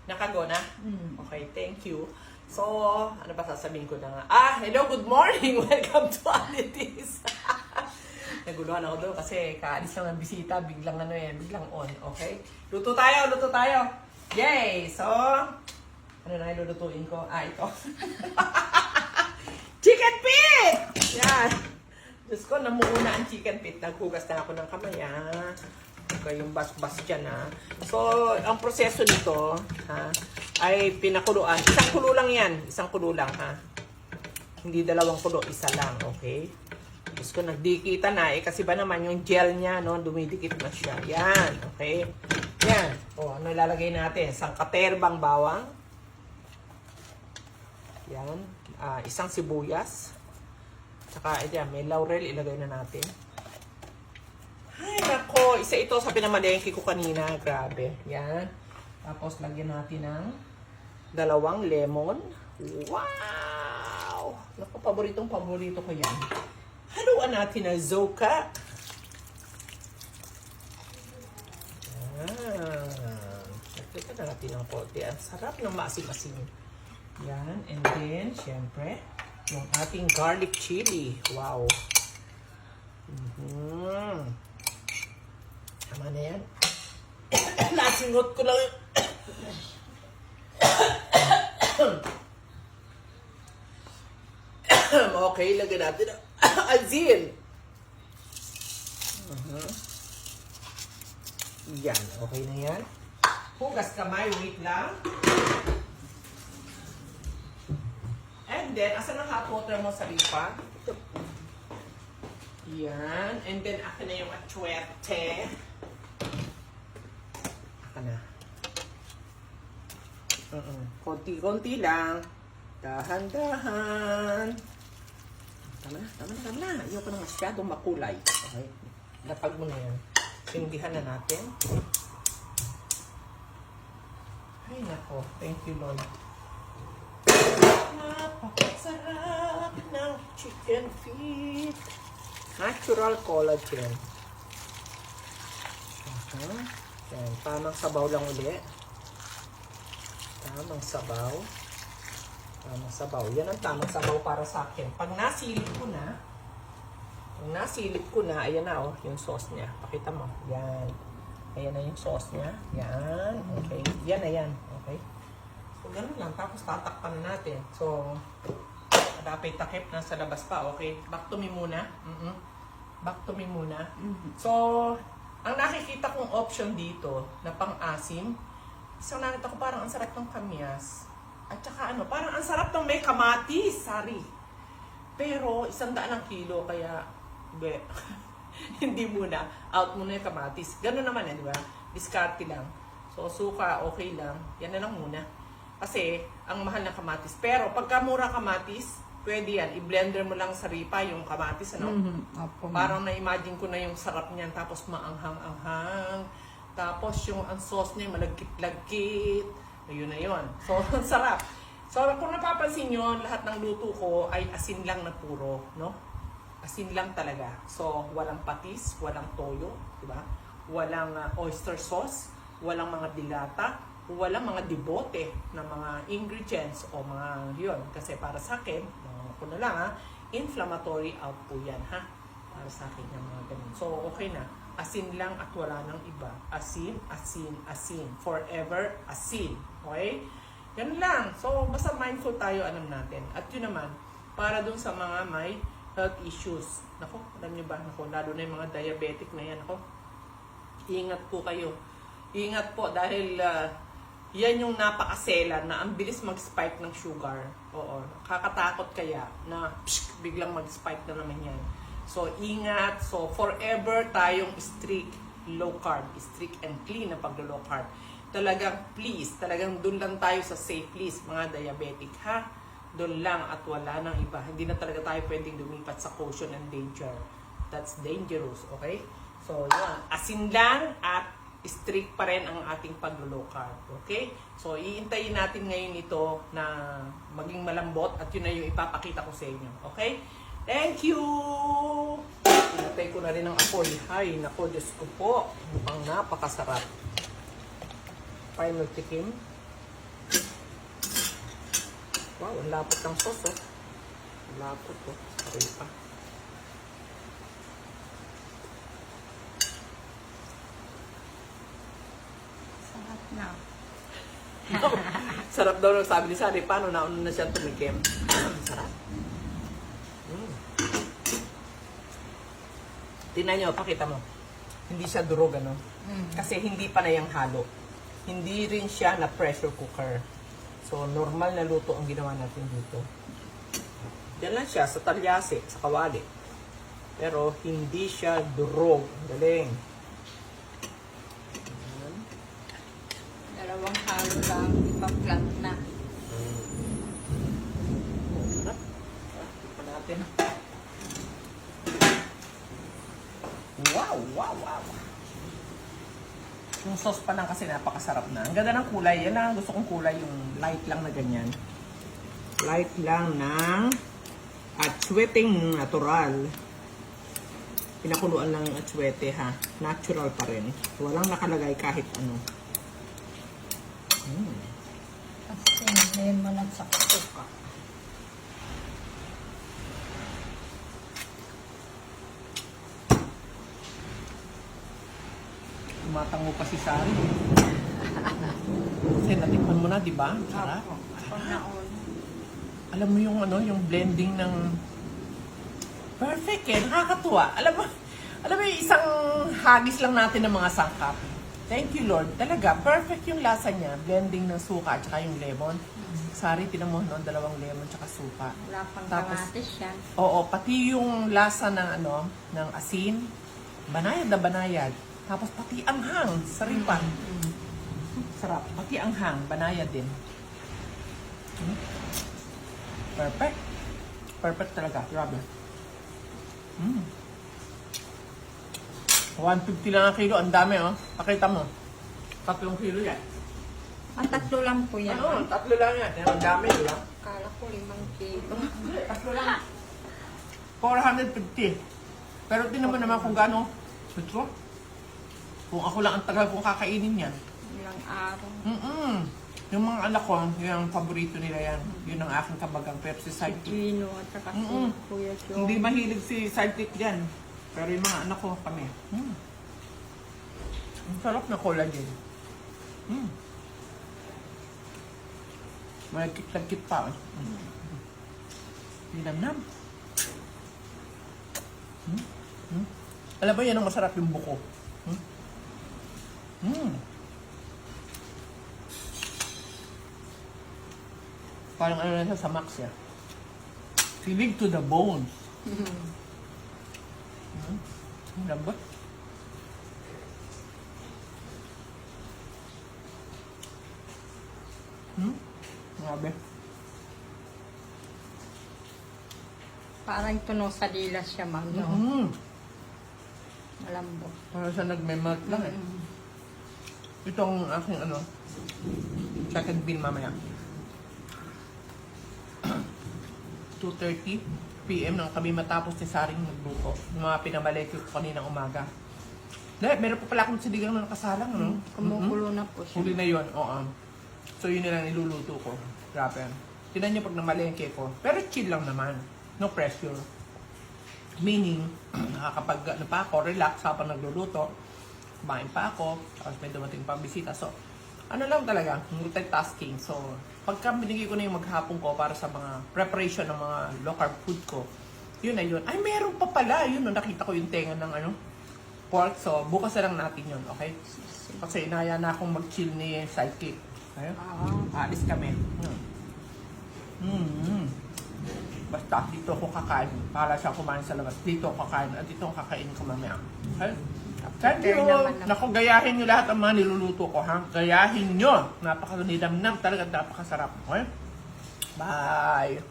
Nakago na? Okay, thank you. So, ano ba sasabihin ko na nga? Hello, good morning! Welcome to Alitis! Naguluhan ako doon kasi kaalis lang ng bisita, biglang biglang on, okay? Luto tayo! Yay! So, ano na ilulutuin ko? Ito. Chicken feet! Yan! Diyos ko, namuuna ang chicken feet. Naghugas na ako ng kamay, Okay, yung bas-bas dyan, So, ang proseso nito, ay pinakuluan. Isang kulo lang yan. Isang kulo lang, Hindi dalawang kulo, isa lang, okay? Diyos ko, nagdikita na, kasi ba naman yung gel niya, no? Dumidikit na siya. Yan, okay? Yan. Ano ilalagay natin? Isang katerbang bawang. Yan. Isang sibuyas. Tsaka, may laurel, ilagay na natin. Ay, nako. Isa ito sa pinamalengke ko kanina. Grabe. Yan. Tapos, lagyan natin ng 2 lemon. Wow! Naku, paborito ko yan. Haluan natin ng zoka. Yan. Lagyan natin ng konti. Ang sarap ng maasim-asim. Yan. And then, syempre, yung ating garlic chili. Wow. Tama na yan. Nasingot ko lang. Okay, lagyan natin ang asin. Yan, okay na yan. Hugas kamay, wait lang. And then, asan ang hot water mo sa lipa? Yan. And then, akin na yung atsuete. Akin na. Konti-konti lang. Dahan-dahan. Tama na. Ayoko na masyadong makulay. Okay. Lapag mo na yan. Sindihan na natin. Ay, nako. Thank you, Lord. Napakasarap ng chicken feet. Natural collagen. Yan. Tamang sabaw lang ulit. Tamang sabaw. Yan ang tamang sabaw para sa akin. Pag nasilip ko na, ayan na, yung sauce niya. Pakita mo. Yan. Ayan na yung sauce niya. Yan. Okay. Yan na yan. Okay. So, ganun lang. Tapos tatakpan natin. So, dapat takip na sa labas pa. Okay. Back to me muna. So, ang nakikita kong option dito na pang-asim, isang nakita ko parang ang sarap ng kamyas. At saka parang ang sarap ng may kamatis, sorry. Pero, 100 ang kilo, kaya, hindi muna. Out muna yung kamatis. Ganun naman di ba? Diskarte lang. So, suka, okay lang. Yan na lang muna. Kasi, ang mahal ng kamatis. Pero, pagka mura kamatis, pwede yan. I-blender mo lang sa ripa yung kamatis, Parang na-imagine ko na yung sarap niyan. Tapos, maanghang-anghang. Tapos, yung ang sauce niya, malagkit-lagkit. Ayun na yun. So, ang sarap. So, kung napapansin nyo, lahat ng luto ko ay asin lang na puro, Asin lang talaga. So, walang patis, walang toyo, diba? Walang oyster sauce, walang mga dilata, walang mga dibote na mga ingredients o mga yun. Kasi para sa akin, ko na lang inflammatory out po yan, para sa akin yung mga ganun. So, okay na. Asin lang at wala nang iba. Asin, asin, asin. Forever asin. Okay? Yan lang. So, basta mindful tayo, alam natin. At yun naman, para dun sa mga may health issues. Nako, alam nyo ba? Nako, lalo na yung mga diabetic na yan. Nako, ingat po kayo. Ingat po dahil yan yung napakasela na ang bilis mag-spike ng sugar. Oo, kakatakot kaya na biglang mag-spike na naman yan. So, ingat. So, forever tayong strict low carb. Strict and clean na pag-low carb. Talagang please, talagang doon lang tayo sa safe list, mga diabetic, Doon lang at wala nang iba. Hindi na talaga tayo pwedeng lumipat sa caution and danger. That's dangerous, okay? So, yun. Asin lang at strict pa rin ang ating pag-low carb, okay? So, iintayin natin ngayon ito na maging malambot at yun na yung ipapakita ko sa inyo, okay? Thank you! Pinatay ko na rin ang apoy. Ay, nako, Diyos ko po. Mukhang napakasarap. Final tikim. Wow, ang lapot ng sauce, oh. Ang lapot, oh. Sorry pa. Sarap na. Sarap daw nung sabi ni Sari. Paano nauna na siya tumikim? Sarap. Tingnan nyo, pakita mo. Hindi siya durog, ano? Kasi hindi pa na yung halo. Hindi rin siya na pressure cooker. So, normal na luto ang ginawa natin dito. Yan lang siya, sa talyase, sa kawali. Pero, hindi siya durog. Galing. Dalawang halo lang, ipa-plant na. Sarap. Tignan natin. Wow, wow, wow. Yung sauce pa lang kasi napakasarap na. Ang ganda ng kulay. Yan lang gusto kong kulay. Yung light lang na ganyan. Light lang ng atsueting natural. Pinakuluan lang ng atsuete, ha. Natural pa rin. Walang nakalagay kahit ano. Kasi lemon at saka suka. Tumatango pa si Sari. Kasi natikman mo na, di ba? Sarap. Pagnaon. Alam mo yung ano, yung blending ng perfect, eh. Nakakatuwa. Alam mo yung isang hagis lang natin ng mga sangkap. Thank you, Lord. Talaga, perfect yung lasa niya. Blending ng suka at saka yung lemon. Sari, tinan mo noon, dalawang lemon at saka suka. Wala pang Tapos, kamatis yan. Oo, pati yung lasa ng ano, ng asin. Banayad na banayad. Tapos pati anghang, saripan. Sarap. Pati anghang, banayad din. Perfect. Perfect talaga. Grabe. 150 lang ang kilo. Ang dami, oh. Pakita mo. 3 kilo yan. Ang tatlo lang po yan. Ano? 3 lang yan. Yan, ang dami, di ba? Kala ko 5 kilo. 3 lang. 450. Pero tingnan mo naman kung gaano. Ito. Kung ako lang ang tagal kong kakainin yan. Ilang araw. Yung mga anak ko, yung paborito nila yan. Yun ang aking kabagang Pepsi Sidekick. Gino at saka si Kuya Joe. Hindi mahilig si Sidekick dyan. Pero yung mga anak ko, kami. Ang sarap na collagen. Malagkit-lagkit pa. Linamnam. Alam mo yan ang masarap yung buko. Parang ano na siya sa max ya. Feeling to the bones. Ang lambot. Grabe. Parang tunog sa dilas siya, ma'am. No? Malambot. Parang siya nagme-melt lang eh. Itong aking ano, second bean mamaya. 2:30 PM nang kami matapos ni Saring magluto. Yung mga pinabalik ko kaninang umaga. Dahil meron pa pala akong sinigang na nakasalang, no? Kumukulo na po siya. Huli na yun, oo. So yun nilang niluluto ko. Grabe. Tinan niyo pag namalengke ko. Pero chill lang naman. No pressure. Meaning, nakakapag ano pa ako, relax habang nagluluto. Kumain pa ako. Tapos may dumating pang bisita. So, ano lang talaga, multitasking. So, pagka binigay ko na yung maghapon ko para sa mga preparation ng mga low carb food ko, yun na yun. Ay, meron pa pala. Yun, no, nakita ko yung tenga ng ano, pork. So, bukas na lang natin yun, okay? Kasi inaya na akong mag-chill ni Sidekick. Ayun. Alis kami. Basta dito ako kakain. Para siya kumain sa labas. Dito ako kakain. At dito ako kakain ko mamaya. Okay? Thank you. Naku, gayahin nyo lahat ang mga niluluto ko, ha? Gayahin nyo. Napakalinamnam talaga. Napakasarap. Okay? Bye.